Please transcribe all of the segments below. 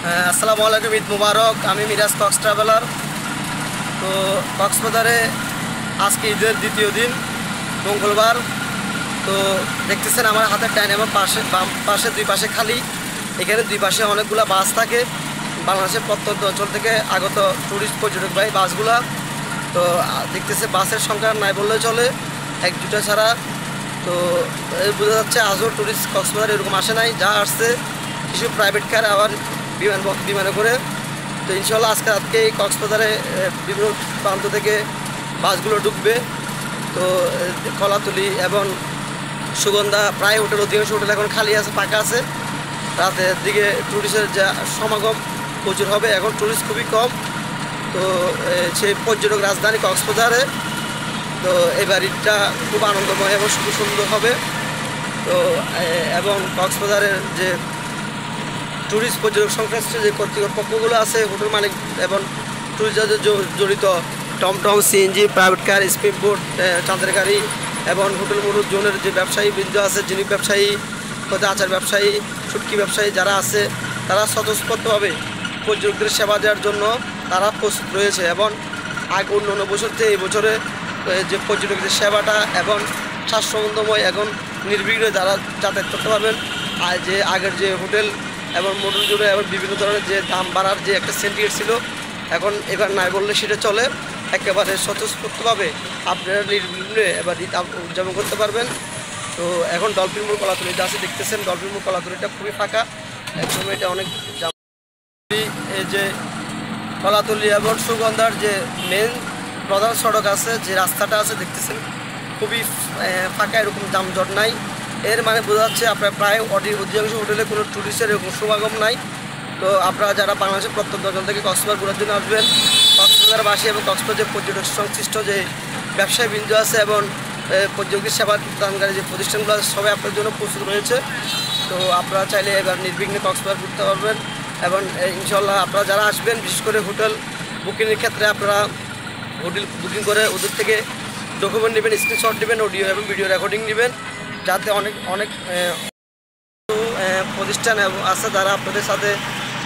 আসসালামু আলাইকুম, ঈদ মুবারক। আমি মিরাজ কক্স ট্রাভেলার। তো কক্সবাজারে আজকে ঈদের দ্বিতীয় দিন, মঙ্গলবার। তো দেখতেছেন আমার হাতের টাইম এবং পাশে দুই পাশে খালি। এখানে দুই পাশে অনেকগুলো বাস থাকে, বাংলাদেশের প্রত্যন্ত অঞ্চল থেকে আগত ট্যুরিস্ট পর্যটকবাহী বাসগুলা। তো দেখতেছে বাসের সংখ্যা নাই বললেও চলে, এক দুটা ছাড়া। তো বোঝা যাচ্ছে আজও ট্যুরিস্ট কক্সবাজার এরকম আসে নাই, যা আসছে কিছু প্রাইভেট কার, আবার বিমানে করে। তো ইনশাল্লাহ আজকে এই কক্সবাজারে বিভিন্ন প্রান্ত থেকে বাসগুলো ঢুকবে। তো কলাতলি এবং সুগন্ধা প্রায় হোটেল, অধিকাংশ হোটেল এখন খালি আছে, ফাঁকা আছে। রাতের দিকে ট্যুরিস্টের যা সমাগম প্রচুর হবে, এখন ট্যুরিস্ট খুবই কম। তো সেই পর্যটক রাজধানী কক্সবাজারে তো এবার ঈদটা খুব আনন্দময় এবং খুব সুন্দর হবে। তো এবং কক্সবাজারের যে ট্যুরিস্ট পর্যটক সংশ্লিষ্ট যে কর্তৃপক্ষগুলো আছে, হোটেল মালিক এবং ট্যুরিস্টদের জড়িত টমটম, CNG, private car, speed boat, চাঁদের গাড়ি এবং হোটেল মোটর জোনের যে ব্যবসায়ী বৃন্দ আছে, জিনিস ব্যবসায়ী, হতে আচার ব্যবসায়ী, শুটকি ব্যবসায়ী যারা আছে, তারা স্বতঃস্ফূর্তভাবে পর্যটকদের সেবা দেওয়ার জন্য তারা প্রস্তুত রয়েছে। এবং অন্য বছর থেকে এই বছরে যে পর্যটকদের সেবাটা এবং স্বাস্থ্যসম্মতময় এখন নির্বিঘ্নে যারা যাতায়াত করতে পারবেন। আর যে আগের যে হোটেল এবং মোটর জোরে এবং বিভিন্ন ধরনের যে দাম বাড়ার যে একটা সিন্ডিকেট ছিল, এখন এবার নাই বললে সেটা চলে। একেবারে স্বতঃস্ফূর্তভাবে আপনারা নির্বিঘ্নে এবার ঈদ উদযাপন করতে পারবেন। তো এখন ডলফিন মোড় কলাতলিতে আছে, দেখতেছেন ডলফিন মোড় কলাতলিটা খুবই ফাঁকা, একদম এটা অনেক। এই যে কলাতলি এবং সুগন্ধার যে মেন প্রধান সড়ক আছে, যে রাস্তাটা আছে, দেখতেছেন খুবই ফাঁকা, এরকম যানজট নাই। এর মানে বোঝা যাচ্ছে আপনার প্রায় অধিকাংশ হোটেলে কোনো ট্যুরিস্টের এরকম সমাগম নাই। তো আপনারা যারা বাংলাদেশের প্রত্যন্ত অঞ্চল থেকে কক্সবাজার ঘোরার জন্য আসবেন, কক্সবাজারবাসী এবং কক্সবাজার পর্যটক সংশ্লিষ্ট যে ব্যবসায়ী বিন্দু আছে এবং পর্যটকের সেবা দানকারী যে প্রতিষ্ঠানগুলো আছে, সবাই আপনার জন্য প্রস্তুত রয়েছে। তো আপনারা চাইলে এবার নির্বিঘ্নে কক্সবাজার ঘুরতে পারবেন। এবং ইনশাল্লাহ আপনারা যারা আসবেন, বিশেষ করে হোটেল বুকিংয়ের ক্ষেত্রে আপনারা হোটেল বুকিং করে ওদের থেকে ডকুমেন্ট নেবেন, স্ক্রিনশট নেবেন, অডিও এবং ভিডিও রেকর্ডিং নেবেন, যাতে অনেক প্রতিষ্ঠান আছে যারা আপনাদের সাথে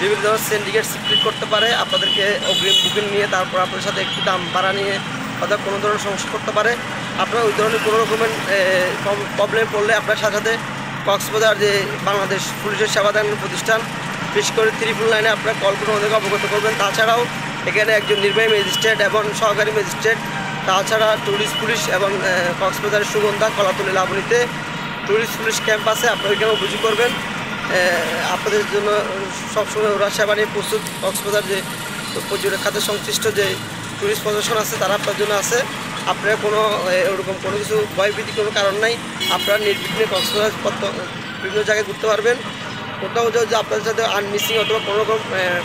বিভিন্ন ধরনের সিন্ডিকেট স্প্লিট করতে পারে, আপনাদেরকে অগ্রিম বুকিং নিয়ে তারপর আপনাদের সাথে একটু দাম বাড়া নিয়ে অর্থাৎ কোনো ধরনের সমস্যা করতে পারে। আপনারা ওই ধরনের কোনো রকমের প্রবলেম পড়লে আপনার সাথে কক্সবাজার যে বাংলাদেশ পুলিশের সেবাদান প্রতিষ্ঠান, বিশেষ করে 999 আপনারা কল করে ওদেরকে অবগত করবেন। তাছাড়াও এখানে একজন নির্বাহী ম্যাজিস্ট্রেট এবং সহকারী ম্যাজিস্ট্রেট, তাছাড়া ট্যুরিস্ট পুলিশ এবং কক্সবাজারের সুগন্ধা, কলাতলি, লাবণীতে ট্যুরিস্ট পুলিশ ক্যাম্প আছে, আপনারা ওইখানে অভিযোগ করবেন। আপনাদের জন্য সবসময় ওরা সেবা নিয়ে প্রস্তুত। কক্সবাজার যে পর্যটক খাতে সংশ্লিষ্ট যে ট্যুরিস্ট প্রশাসন আছে, তারা আপনার জন্য আছে। আপনারা কোনো ওরকম কোনো কিছু ভয়ভীতি কোনো কারণ নাই, আপনারা নির্বিঘ্নে কক্সবাজার বিভিন্ন জায়গায় ঘুরতে পারবেন। কোথাও যদি আপনাদের সাথে আনমিসিং অথবা কোনো রকম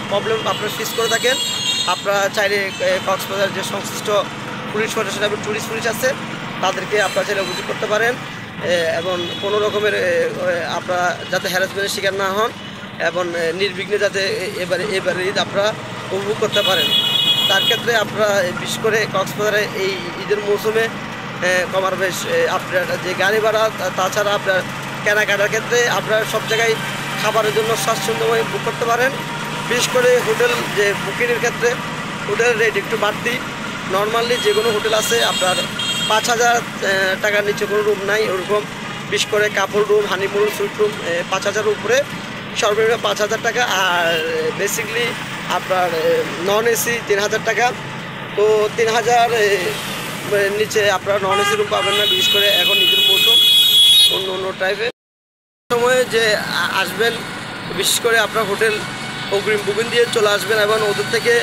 প্রবলেম আপনারা ফেস করে থাকেন, আপনারা চাইলে কক্সবাজার যে সংশ্লিষ্ট পুলিশ প্রশাসন এবং ট্যুরিস্ট পুলিশ আছে, তাদেরকে আপনারা চাইলে অভিযোগ করতে পারেন। এবং কোনো রকমের আপনারা যাতে হ্যারাসমেন্টের শিকার না হন এবং নির্বিঘ্নে যাতে এবারে ঈদ আপনারা উপভোগ করতে পারেন, তার ক্ষেত্রে আপনারা বিশেষ করে কক্সবাজারে এই ঈদের মৌসুমে কমার বেশ আপনার যে গাড়ি ভাড়া, তাছাড়া আপনার কেনাকাটার ক্ষেত্রে আপনারা সব জায়গায় খাবারের জন্য স্বাচ্ছন্দ্যময় বুক করতে পারেন। বিশেষ করে হোটেল যে বুকিংয়ের ক্ষেত্রে হোটেলের রেট একটু বাড়তি। নর্মালি যে কোনো হোটেল আছে আপনার 5,000 টাকার নিচে কোনো রুম নাই ওরকম। বিশেষ করে কাপড় রুম, হানিমুন, সুইট রুম 5,000 উপরে, সর্বনিম্ন 5,000 টাকা। আর বেসিকলি আপনার নন এসি 3,000 টাকা। তো 3,000 নিচে আপনারা নন এসি রুম পাবেন না, বিশেষ করে এখন নিজের মৌসুম অন্য টাইপের সময়ে যে আসবেন, বিশেষ করে আপনার হোটেল অগ্রিম বুকিং দিয়ে চলে আসবেন এবং ওদের থেকে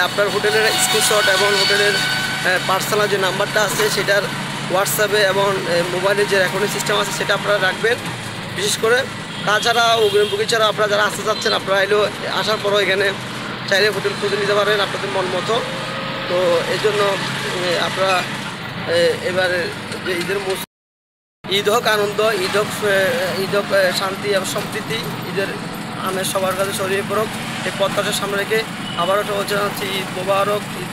আপনার হোটেলের স্ক্রিনশট এবং হোটেলের পার্সোনাল যে নাম্বারটা আছে সেটার হোয়াটসঅ্যাপে এবং মোবাইলের যে রেকর্ডিং সিস্টেম আছে সেটা আপনারা রাখবেন বিশেষ করে। তাছাড়া অগ্রিম বুকিং ছাড়া আপনারা যারা আসতে চাচ্ছেন, আপনারা এলেও আসার পরও এখানে চাইলে হোটেল খুঁজে নিতে পারেন আপনাদের মন মতো। তো এই জন্য আপনারা এবারে যে ঈদের মৌসুম, ঈদ হোক আনন্দ, ঈদ হোক শান্তি এবং সম্প্রীতি, ঈদের আমেজ সবার কাছে ছড়িয়ে পড়ুক, এই প্রত্যাশার সামনে রেখে আবারও বলতে চাচ্ছি ঈদ মোবারক। ঈদ